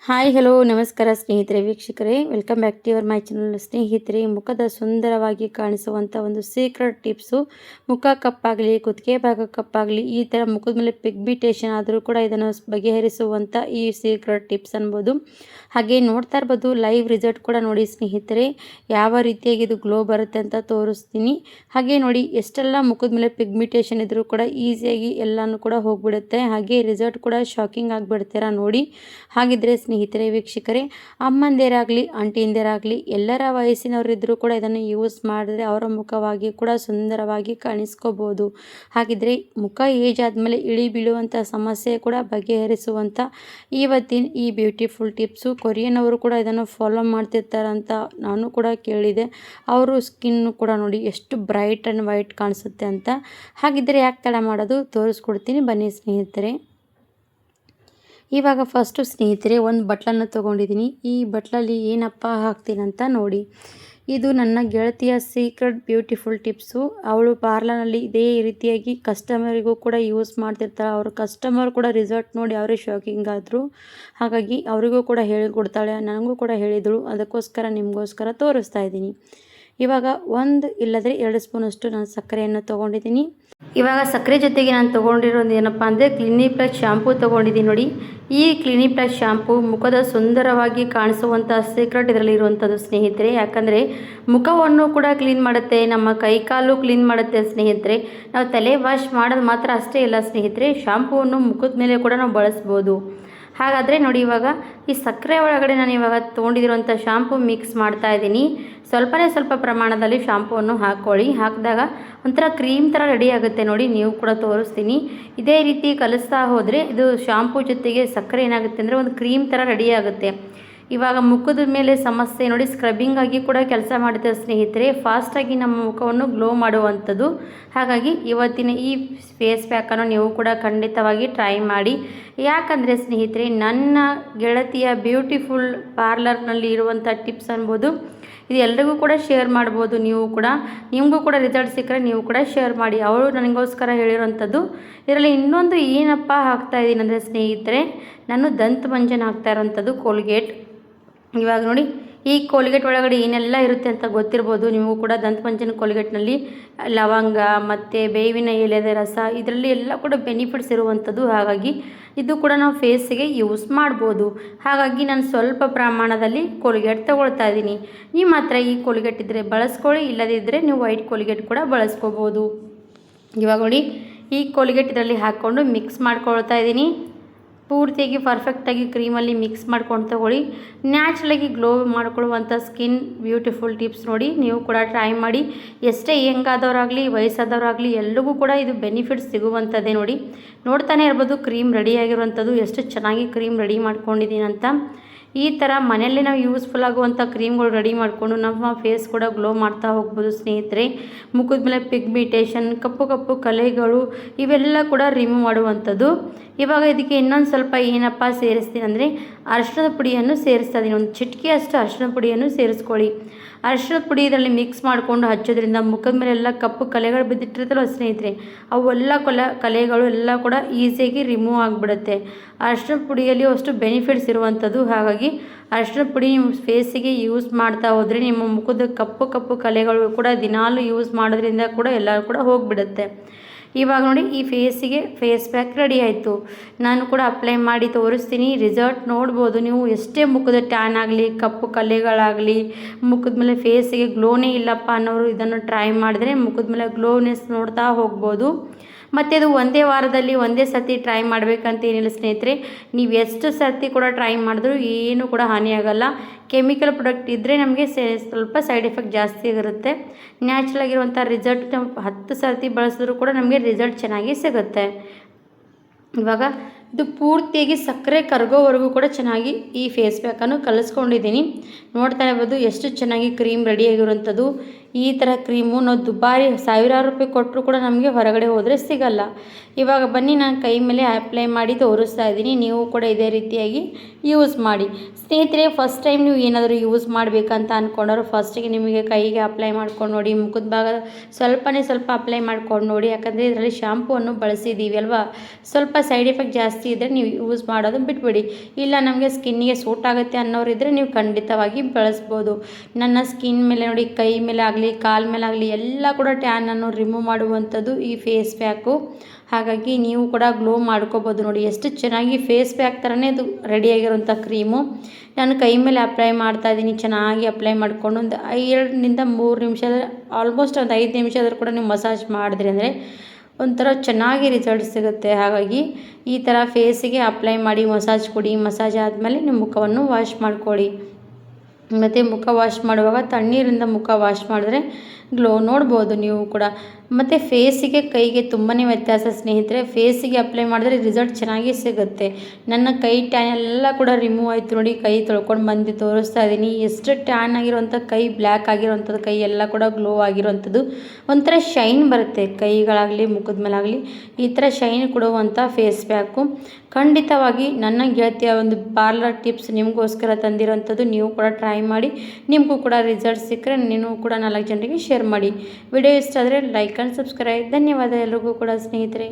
Hi hello ನಮಸ್ಕಾರ ಸ್ನೇಹಿತರೆ ವೀಕ್ಷಕರೇ, welcome back to your my channel. ಸ್ನೇಹಿತರೆ, ಮುಖದ ಸುಂದರವಾಗಿ ಕಾಣಿಸುವಂಥ ಒಂದು ಸೀಕ್ರೆಟ್ ಟಿಪ್ಸು. ಮುಖ ಕಪ್ಪಾಗಲಿ, ಕುತ್ತಿಗೆ ಭಾಗ ಕಪ್ಪಾಗಲಿ, ಈ ಥರ ಮುಖದ ಮೇಲೆ ಪಿಗ್ಮೆಂಟೇಷನ್ ಆದರೂ ಕೂಡ ಇದನ್ನು ಬಗೆಹರಿಸುವಂಥ ಈ ಸೀಕ್ರೆಟ್ ಟಿಪ್ಸ್ ಅನ್ಬೋದು. ಹಾಗೆ ನೋಡ್ತಾ ಇರ್ಬೋದು, ಲೈವ್ ರಿಸಲ್ಟ್ ಕೂಡ ನೋಡಿ ಸ್ನೇಹಿತರೆ, ಯಾವ ರೀತಿಯಾಗಿ ಇದು ಗ್ಲೋ ಬರುತ್ತೆ ಅಂತ ತೋರಿಸ್ತೀನಿ. ಹಾಗೆ ನೋಡಿ, ಎಷ್ಟೆಲ್ಲ ಮುಖದ ಮೇಲೆ ಪಿಗ್ಮೆಂಟೇಷನ್ ಇದ್ರೂ ಕೂಡ ಈಸಿಯಾಗಿ ಎಲ್ಲನೂ ಕೂಡ ಹೋಗಿಬಿಡುತ್ತೆ. ಹಾಗೆ ರಿಸಲ್ಟ್ ಕೂಡ ಶಾಕಿಂಗ್ ಆಗಿಬಿಡ್ತೀರಾ ನೋಡಿ. ಹಾಗಿದ್ರೆ ಸ್ನೇಹಿತರೆ ವೀಕ್ಷಕರೇ, ಅಮ್ಮಂದಿರಾಗಲಿ ಆಂಟಿಯಂದಿರಾಗಲಿ ಎಲ್ಲರ ವಯಸ್ಸಿನವರಿದ್ದರೂ ಕೂಡ ಇದನ್ನು ಯೂಸ್ ಮಾಡಿದ್ರೆ ಅವರ ಮುಖವಾಗಿ ಕೂಡ ಸುಂದರವಾಗಿ ಕಾಣಿಸ್ಕೋಬೋದು. ಹಾಗಿದ್ರೆ ಮುಖ ಏಜ್ ಆದಮೇಲೆ ಇಳಿ ಬೀಳುವಂಥ ಸಮಸ್ಯೆ ಕೂಡ ಬಗೆಹರಿಸುವಂಥ ಇವತ್ತಿನ ಈ ಬ್ಯೂಟಿಫುಲ್ ಟಿಪ್ಸು. ಕೊರಿಯನ್ ಅವರು ಕೂಡ ಇದನ್ನು ಫಾಲೋ ಮಾಡ್ತಿರ್ತಾರಂತ ನಾನು ಕೂಡ ಕೇಳಿದೆ. ಅವರು ಸ್ಕಿನ್ನು ಕೂಡ ನೋಡಿ ಎಷ್ಟು ಬ್ರೈಟ್ ಆ್ಯಂಡ್ ವೈಟ್ ಕಾಣಿಸುತ್ತೆ ಅಂತ. ಹಾಗಿದ್ರೆ ಯಾಕೆ ತಡ ಮಾಡೋದು, ತೋರಿಸ್ಕೊಡ್ತೀನಿ ಬನ್ನಿ ಸ್ನೇಹಿತರೆ. ಇವಾಗ ಫಸ್ಟು ಸ್ನೇಹಿತರೆ, ಒಂದು ಬಟ್ಲನ್ನು ತೊಗೊಂಡಿದ್ದೀನಿ. ಈ ಬಟ್ಲಲ್ಲಿ ಏನಪ್ಪ ಹಾಕ್ತೀನಂತ ನೋಡಿ. ಇದು ನನ್ನ ಗೆಳತಿಯ ಸೀಕ್ರೆಟ್ ಬ್ಯೂಟಿಫುಲ್ ಟಿಪ್ಸು. ಅವಳು ಪಾರ್ಲರ್ನಲ್ಲಿ ಇದೇ ರೀತಿಯಾಗಿ ಕಸ್ಟಮರಿಗೂ ಕೂಡ ಯೂಸ್ ಮಾಡ್ತಿರ್ತಾಳೆ. ಅವ್ರ ಕಸ್ಟಮರ್ ಕೂಡ ರಿಸಲ್ಟ್ ನೋಡಿ ಅವರೇ ಶಾಕಿಂಗ್ ಆದರು. ಹಾಗಾಗಿ ಅವರಿಗೂ ಕೂಡ ಹೇಳಿಕೊಡ್ತಾಳೆ, ನನಗೂ ಕೂಡ ಹೇಳಿದಳು. ಅದಕ್ಕೋಸ್ಕರ ನಿಮಗೋಸ್ಕರ ತೋರಿಸ್ತಾ ಇದ್ದೀನಿ. ಇವಾಗ 1 ಇಲ್ಲದ್ರೆ 2 ಸ್ಪೂನಷ್ಟು ನಾನು ಸಕ್ಕರೆಯನ್ನು ತೊಗೊಂಡಿದ್ದೀನಿ. ಇವಾಗ ಸಕ್ಕರೆ ಜೊತೆಗೆ ನಾನು ತೊಗೊಂಡಿರೋದು ಏನಪ್ಪ ಅಂದರೆ ಕ್ಲಿನಿಕ್ ಪ್ಲಸ್ ಶಾಂಪೂ ತೊಗೊಂಡಿದ್ದೀನಿ ನೋಡಿ. ಈ ಕ್ಲಿನಿಕ್ ಪ್ಲಸ್ ಶಾಂಪೂ ಮುಖದ ಸುಂದರವಾಗಿ ಕಾಣಿಸುವಂಥ ಸೀಕ್ರೆಟ್ ಇದರಲ್ಲಿ ಇರುವಂಥದ್ದು ಸ್ನೇಹಿತರೆ. ಯಾಕಂದರೆ ಮುಖವನ್ನು ಕೂಡ ಕ್ಲೀನ್ ಮಾಡುತ್ತೆ, ನಮ್ಮ ಕೈಕಾಲು ಕ್ಲೀನ್ ಮಾಡುತ್ತೆ ಸ್ನೇಹಿತರೆ. ನಾವು ತಲೆ ವಾಶ್ ಮಾಡೋದು ಮಾತ್ರ ಅಷ್ಟೇ ಇಲ್ಲ ಸ್ನೇಹಿತರೆ, ಶಾಂಪೂವನ್ನು ಮುಖದ ಮೇಲೆ ಕೂಡ ನಾವು ಬಳಸ್ಬೋದು. ಹಾಗಾದರೆ ನೋಡಿ, ಇವಾಗ ಈ ಸಕ್ಕರೆ ಒಳಗಡೆ ನಾನು ಇವಾಗ ತೊಗೊಂಡಿರುವಂಥ ಶಾಂಪೂ ಮಿಕ್ಸ್ ಮಾಡ್ತಾ ಇದ್ದೀನಿ. ಸ್ವಲ್ಪ ಪ್ರಮಾಣದಲ್ಲಿ ಶಾಂಪೂವನ್ನು ಹಾಕ್ಕೊಳ್ಳಿ. ಹಾಕಿದಾಗ ಒಂಥರ ಕ್ರೀಮ್ ಥರ ರೆಡಿ ಆಗುತ್ತೆ ನೋಡಿ. ನೀವು ಕೂಡ ತೋರಿಸ್ತೀನಿ. ಇದೇ ರೀತಿ ಕಲಿಸ್ತಾ ಹೋದರೆ ಇದು ಶಾಂಪೂ ಜೊತೆಗೆ ಸಕ್ಕರೆ ಏನಾಗುತ್ತೆ ಅಂದರೆ ಒಂದು ಕ್ರೀಮ್ ಥರ ರೆಡಿ ಆಗುತ್ತೆ. ಇವಾಗ ಮುಖದ ಮೇಲೆ ಸಮಸ್ಯೆ ನೋಡಿ, ಸ್ಕ್ರಬ್ಬಿಂಗ್ ಆಗಿ ಕೂಡ ಕೆಲಸ ಮಾಡುತ್ತೆ ಸ್ನೇಹಿತರೆ. ಫಾಸ್ಟಾಗಿ ನಮ್ಮ ಮುಖವನ್ನು ಗ್ಲೋ ಮಾಡುವಂಥದ್ದು. ಹಾಗಾಗಿ ಇವತ್ತಿನ ಈ ಫೇಸ್ ಪ್ಯಾಕನ್ನು ನೀವು ಕೂಡ ಖಂಡಿತವಾಗಿ ಟ್ರೈ ಮಾಡಿ. ಯಾಕಂದರೆ ಸ್ನೇಹಿತರೆ, ನನ್ನ ಗೆಳತಿಯ ಬ್ಯೂಟಿಫುಲ್ ಪಾರ್ಲರ್ನಲ್ಲಿ ಇರುವಂಥ ಟಿಪ್ಸ್ ಅನ್ಬೋದು. ಇದು ಎಲ್ರಿಗೂ ಕೂಡ ಶೇರ್ ಮಾಡ್ಬೋದು. ನಿಮಗೂ ಕೂಡ ರಿಸಲ್ಟ್ ಸಿಕ್ಕರೆ ನೀವು ಕೂಡ ಶೇರ್ ಮಾಡಿ. ಅವಳು ನನಗೋಸ್ಕರ ಹೇಳಿರೋವಂಥದ್ದು. ಇದರಲ್ಲಿ ಇನ್ನೊಂದು ಏನಪ್ಪ ಹಾಕ್ತಾಯಿದ್ದೀನಿ ಅಂದರೆ ಸ್ನೇಹಿತರೆ, ನಾನು ದಂತ ಮಂಜನ ಹಾಕ್ತಾ ಇರೋವಂಥದ್ದು ಕೋಲ್ಗೇಟ್. ಇವಾಗ ನೋಡಿ, ಈ ಕೋಲ್ಗೇಟ್ ಒಳಗಡೆ ಏನೆಲ್ಲ ಇರುತ್ತೆ ಅಂತ ಗೊತ್ತಿರ್ಬೋದು ನಿಮಗೂ ಕೂಡ. ದಂತಮಂಜನ ಕೋಲ್ಗೇಟ್ನಲ್ಲಿ ಲವಂಗ ಮತ್ತು ಬೇವಿನ ಎಲೆದ ರಸ, ಇದರಲ್ಲಿ ಎಲ್ಲ ಕೂಡ ಬೆನಿಫಿಟ್ಸ್ ಇರುವಂಥದ್ದು. ಹಾಗಾಗಿ ಇದು ಕೂಡ ನಾವು ಫೇಸಿಗೆ ಯೂಸ್ ಮಾಡ್ಬೋದು. ಹಾಗಾಗಿ ನಾನು ಸ್ವಲ್ಪ ಪ್ರಮಾಣದಲ್ಲಿ ಕೋಲ್ಗೇಟ್ ತಗೊಳ್ತಾ ಇದ್ದೀನಿ. ನಿಮ್ಮ ಹತ್ರ ಈ ಕೋಲ್ಗೇಟ್ ಇದ್ದರೆ ಬಳಸ್ಕೊಳ್ಳಿ, ಇಲ್ಲದಿದ್ದರೆ ನೀವು ವೈಟ್ ಕೋಲ್ಗೇಟ್ ಕೂಡ ಬಳಸ್ಕೋಬೋದು. ಇವಾಗ ನೋಡಿ, ಈ ಕೋಲ್ಗೇಟ್ ಇದರಲ್ಲಿ ಹಾಕ್ಕೊಂಡು ಮಿಕ್ಸ್ ಮಾಡ್ಕೊಳ್ತಾ ಇದ್ದೀನಿ. ಪೂರ್ತಿಯಾಗಿ ಪರ್ಫೆಕ್ಟಾಗಿ ಕ್ರೀಮಲ್ಲಿ ಮಿಕ್ಸ್ ಮಾಡ್ಕೊಂಡು ತಗೊಳ್ಳಿ. ನ್ಯಾಚುರಲಾಗಿ ಗ್ಲೋ ಮಾಡ್ಕೊಳ್ಳುವಂಥ ಸ್ಕಿನ್ ಬ್ಯೂಟಿಫುಲ್ ಟಿಪ್ಸ್ ನೋಡಿ. ನೀವು ಕೂಡ ಟ್ರೈ ಮಾಡಿ. ಎಷ್ಟೇ ಯಂಗಾದವರಾಗಲಿ ವಯಸ್ಸಾದವರಾಗಲಿ ಎಲ್ರಿಗೂ ಕೂಡ ಇದು ಬೆನಿಫಿಟ್ಸ್ ಸಿಗುವಂಥದ್ದೇ ನೋಡಿ. ನೋಡ್ತಾನೆ ಇರ್ಬೋದು ಕ್ರೀಮ್ ರೆಡಿಯಾಗಿರುವಂಥದ್ದು, ಎಷ್ಟು ಚೆನ್ನಾಗಿ ಕ್ರೀಮ್ ರೆಡಿ ಮಾಡ್ಕೊಂಡಿದ್ದೀನಿ ಅಂತ. ಈ ಥರ ಮನೆಯಲ್ಲೇ ನಾವು ಯೂಸ್ಫುಲ್ ಆಗುವಂಥ ಕ್ರೀಮ್ಗಳು ರೆಡಿ ಮಾಡಿಕೊಂಡು ನಮ್ಮ ಫೇಸ್ ಕೂಡ ಗ್ಲೋ ಮಾಡ್ತಾ ಹೋಗ್ಬೋದು ಸ್ನೇಹಿತರೆ. ಮುಖದ ಮೇಲೆ ಪಿಗ್ಮೆಂಟೇಷನ್, ಕಪ್ಪು ಕಲೆಗಳು ಇವೆಲ್ಲ ಕೂಡ ರಿಮೂವ್ ಮಾಡುವಂಥದ್ದು. ಇವಾಗ ಇದಕ್ಕೆ ಇನ್ನೊಂದು ಸ್ವಲ್ಪ ಏನಪ್ಪ ಸೇರಿಸ್ತೀನಿ ಅಂದರೆ ಅರಿಶಿಣದ ಪುಡಿಯನ್ನು ಸೇರಿಸ್ತಾ ಇದ್ದೀನಿ. ಒಂದು ಚಿಟಿಕೆಯಷ್ಟು ಅರಿಶಿಣದ ಪುಡಿಯನ್ನು ಸೇರಿಸ್ಕೊಳ್ಳಿ. ಅರಿಶಿಣದ ಪುಡಿ ಇದರಲ್ಲಿ ಮಿಕ್ಸ್ ಮಾಡಿಕೊಂಡು ಹಚ್ಚೋದ್ರಿಂದ ಮುಖದ ಮೇಲೆಲ್ಲ ಕಪ್ಪು ಕಲೆಗಳು ಬಿದ್ದಿಟ್ಟಿರ್ತಲ್ಲ ಸ್ನೇಹಿತರೆ, ಅವೆಲ್ಲ ಕಲೆಗಳು ಎಲ್ಲ ಕೂಡ ಈಸಿಯಾಗಿ ರಿಮೂವ್ ಆಗಿಬಿಡುತ್ತೆ. ಅರಿಶಿಣದ ಪುಡಿಯಲ್ಲಿ ಅಷ್ಟು ಬೆನಿಫಿಟ್ಸ್ ಇರುವಂಥದ್ದು. ಹಾಗಾಗಿ ಅರಿಶಿಣದ ಪುಡಿ ನಿಮ್ಮ ಫೇಸಿಗೆ ಯೂಸ್ ಮಾಡ್ತಾ ಹೋದರೆ ನಿಮ್ಮ ಮುಖದ ಕಪ್ಪು ಕಲೆಗಳು ಕೂಡ ದಿನಾಲೂ ಯೂಸ್ ಮಾಡೋದ್ರಿಂದ ಕೂಡ ಎಲ್ಲರೂ ಕೂಡ ಹೋಗಿಬಿಡುತ್ತೆ. ಇವಾಗ ನೋಡಿ, ಈ ಫೇಸಿಗೆ ಫೇಸ್ ಪ್ಯಾಕ್ ರೆಡಿ ಆಯಿತು. ನಾನು ಕೂಡ ಅಪ್ಲೈ ಮಾಡಿ ತೋರಿಸ್ತೀನಿ. ರಿಸಲ್ಟ್ ನೋಡ್ಬೋದು ನೀವು. ಎಷ್ಟೇ ಮುಖದ ಟ್ಯಾನ್ ಆಗಲಿ, ಕಪ್ಪು ಕಲೆಗಳಾಗಲಿ, ಮುಖದ ಮೇಲೆ ಫೇಸಿಗೆ ಗ್ಲೋನೇ ಇಲ್ಲಪ್ಪ ಅನ್ನೋರು ಇದನ್ನು ಟ್ರೈ ಮಾಡಿದ್ರೆ ಮುಖದ ಮೇಲೆ ಗ್ಲೋನೆಸ್ ನೋಡ್ತಾ ಹೋಗ್ಬೋದು. ಮತ್ತು ಅದು ಒಂದೇ ವಾರದಲ್ಲಿ ಒಂದೇ ಸರ್ತಿ ಟ್ರೈ ಮಾಡಬೇಕಂತ ಏನಿಲ್ಲ ಸ್ನೇಹಿತರೆ. ನೀವು ಎಷ್ಟು ಸರ್ತಿ ಕೂಡ ಟ್ರೈ ಮಾಡಿದ್ರೂ ಏನೂ ಕೂಡ ಹಾನಿಯಾಗಲ್ಲ. ಕೆಮಿಕಲ್ ಪ್ರಾಡಕ್ಟ್ ಇದ್ದರೆ ನಮಗೆ ಸ್ವಲ್ಪ ಸೈಡ್ ಎಫೆಕ್ಟ್ ಜಾಸ್ತಿ ಆಗಿರುತ್ತೆ. ನ್ಯಾಚುರಲ್ ಆಗಿರುವಂಥ ರಿಸಲ್ಟ್ ನಾವು 10 ಸರ್ತಿ ಬಳಸಿದ್ರೂ ಕೂಡ ನಮಗೆ ರಿಸಲ್ಟ್ ಚೆನ್ನಾಗಿ ಸಿಗುತ್ತೆ. ಇವಾಗ ಇದು ಪೂರ್ತಿಯಾಗಿ ಸಕ್ಕರೆ ಕರಗೋವರೆಗೂ ಕೂಡ ಚೆನ್ನಾಗಿ ಈ ಫೇಸ್ ಪ್ಯಾಕನ್ನು ಕಲಿಸ್ಕೊಂಡಿದ್ದೀನಿ. ನೋಡ್ತಾ ಇರ್ಬೋದು ಎಷ್ಟು ಚೆನ್ನಾಗಿ ಕ್ರೀಮ್ ರೆಡಿಯಾಗಿರುವಂಥದ್ದು. ಈ ಥರ ಕ್ರೀಮು ನಾವು ದುಬಾರಿ 1000 ರೂಪಾಯಿ ಕೊಟ್ಟರು ಕೂಡ ನಮಗೆ ಹೊರಗಡೆ ಹೋದರೆ ಸಿಗಲ್ಲ. ಇವಾಗ ಬನ್ನಿ, ನಾನು ಕೈ ಮೇಲೆ ಅಪ್ಲೈ ಮಾಡಿ ತೋರಿಸ್ತಾ ಇದ್ದೀನಿ. ನೀವು ಕೂಡ ಇದೇ ರೀತಿಯಾಗಿ ಯೂಸ್ ಮಾಡಿ. ಸ್ನೇಹಿತರೆ, ಫಸ್ಟ್ ಟೈಮ್ ನೀವು ಏನಾದರೂ ಯೂಸ್ ಮಾಡಬೇಕಂತ ಅಂದ್ಕೊಂಡವ್ರು ಫಸ್ಟಿಗೆ ನಿಮಗೆ ಕೈಗೆ ಅಪ್ಲೈ ಮಾಡ್ಕೊಂಡು ನೋಡಿ, ಮುಖದ ಭಾಗ ಸ್ವಲ್ಪ ಅಪ್ಲೈ ಮಾಡ್ಕೊಂಡು ನೋಡಿ. ಯಾಕಂದರೆ ಇದರಲ್ಲಿ ಶಾಂಪೂವನ್ನು ಬಳಸಿದ್ದೀವಿ ಅಲ್ವಾ, ಸ್ವಲ್ಪ ಸೈಡ್ ಎಫೆಕ್ಟ್ ಜಾಸ್ತಿ ಇದ್ದರೆ ನೀವು ಯೂಸ್ ಮಾಡೋದು ಬಿಟ್ಬಿಡಿ. ಇಲ್ಲ ನಮಗೆ ಸ್ಕಿನ್ನಿಗೆ ಸೂಟ್ ಆಗುತ್ತೆ ಅನ್ನೋರಿದ್ದರೆ ನೀವು ಖಂಡಿತವಾಗಿ ಬಳಸ್ಬೋದು. ನನ್ನ ಸ್ಕಿನ್ ಮೇಲೆ ನೋಡಿ, ಕೈ ಮೇಲೆ ಆಗಲಿ ಕಾಲ ಮೇಲೆ ಆಗಲಿ ಎಲ್ಲ ಕೂಡ ಟ್ಯಾನನ್ನು ರಿಮೂವ್ ಮಾಡುವಂಥದ್ದು ಈ ಫೇಸ್ ಪ್ಯಾಕು. ಹಾಗಾಗಿ ನೀವು ಕೂಡ ಗ್ಲೋ ಮಾಡ್ಕೋಬೋದು. ನೋಡಿ ಎಷ್ಟು ಚೆನ್ನಾಗಿ ಫೇಸ್ ಪ್ಯಾಕ್ ಥರನೇ ಇದು ರೆಡಿಯಾಗಿರೋಂಥ ಕ್ರೀಮು. ನಾನು ಕೈ ಮೇಲೆ ಅಪ್ಲೈ ಮಾಡ್ತಾಯಿದ್ದೀನಿ. ಚೆನ್ನಾಗಿ ಅಪ್ಲೈ ಮಾಡ್ಕೊಂಡು ಒಂದು 2-3 ನಿಮಿಷ, ಆಲ್ಮೋಸ್ಟ್ ಒಂದು 5 ನಿಮಿಷ ಆದರೂ ಕೂಡ ನೀವು ಮಸಾಜ್ ಮಾಡಿದ್ರಿ ಅಂದರೆ ಒಂಥರ ಚೆನ್ನಾಗಿ ರಿಸಲ್ಟ್ ಸಿಗುತ್ತೆ. ಹಾಗಾಗಿ ಈ ಥರ ಫೇಸಿಗೆ ಅಪ್ಲೈ ಮಾಡಿ ಮಸಾಜ್ ಕೊಡಿ. ಮಸಾಜ್ ಆದಮೇಲೆ ನಿಮ್ಮ ಮುಖವನ್ನು ವಾಶ್ ಮಾಡ್ಕೊಳ್ಳಿ. ಮತ್ತು ಮುಖ ವಾಶ್ ಮಾಡುವಾಗ ತಣ್ಣೀರಿಂದ ಮುಖ ವಾಶ್ ಮಾಡಿದ್ರೆ ಗ್ಲೋ ನೋಡ್ಬೋದು ನೀವು ಕೂಡ. ಮತ್ತು ಫೇಸಿಗೆ ಕೈಗೆ ತುಂಬಾ ವ್ಯತ್ಯಾಸ ಸ್ನೇಹಿತರೆ. ಫೇಸಿಗೆ ಅಪ್ಲೈ ಮಾಡಿದ್ರೆ ರಿಸಲ್ಟ್ ಚೆನ್ನಾಗಿ ಸಿಗುತ್ತೆ. ನನ್ನ ಕೈ ಟ್ಯಾನ್ ಎಲ್ಲ ಕೂಡ ರಿಮೂವ್ ಆಯಿತು ನೋಡಿ. ಕೈ ತೊಳ್ಕೊಂಡು ಬಂದು ತೋರಿಸ್ತಾ ಇದ್ದೀನಿ. ಎಷ್ಟು ಟ್ಯಾನ್ ಆಗಿರೋಂಥ ಕೈ, ಬ್ಲ್ಯಾಕ್ ಆಗಿರೋವಂಥದ್ದು ಕೈ ಎಲ್ಲ ಕೂಡ ಗ್ಲೋ ಆಗಿರೋವಂಥದ್ದು. ಒಂಥರ ಶೈನ್ ಬರುತ್ತೆ ಕೈಗಳಾಗಲಿ ಮುಖದ ಮೇಲಾಗಲಿ. ಈ ಥರ ಶೈನ್ ಕೊಡುವಂಥ ಫೇಸ್ ಪ್ಯಾಕು ಖಂಡಿತವಾಗಿ ನನ್ನ ಗೆಳತಿಯ ಒಂದು ಪಾರ್ಲರ್ ಟಿಪ್ಸ್ ನಿಮಗೋಸ್ಕರ ತಂದಿರೋವಂಥದ್ದು. ನೀವು ಕೂಡ ಟ್ರೈ ಮಾಡಿ, ನಿಮಗೂ ಕೂಡ ರಿಸಲ್ಟ್ ಸಿಕ್ಕರೆ ನೀವು ಕೂಡ 4 ಜನರಿಗೆ ಶೇರ್ ಮಾಡಿ. ವಿಡಿಯೋ ಇಷ್ಟ ಆದರೆ ಲೈಕ್ ಆ್ಯಂಡ್ ಸಬ್ಸ್ಕ್ರೈಬ್. ಧನ್ಯವಾದ ಎಲ್ರಿಗೂ ಕೂಡ ಸ್ನೇಹಿತರೆ.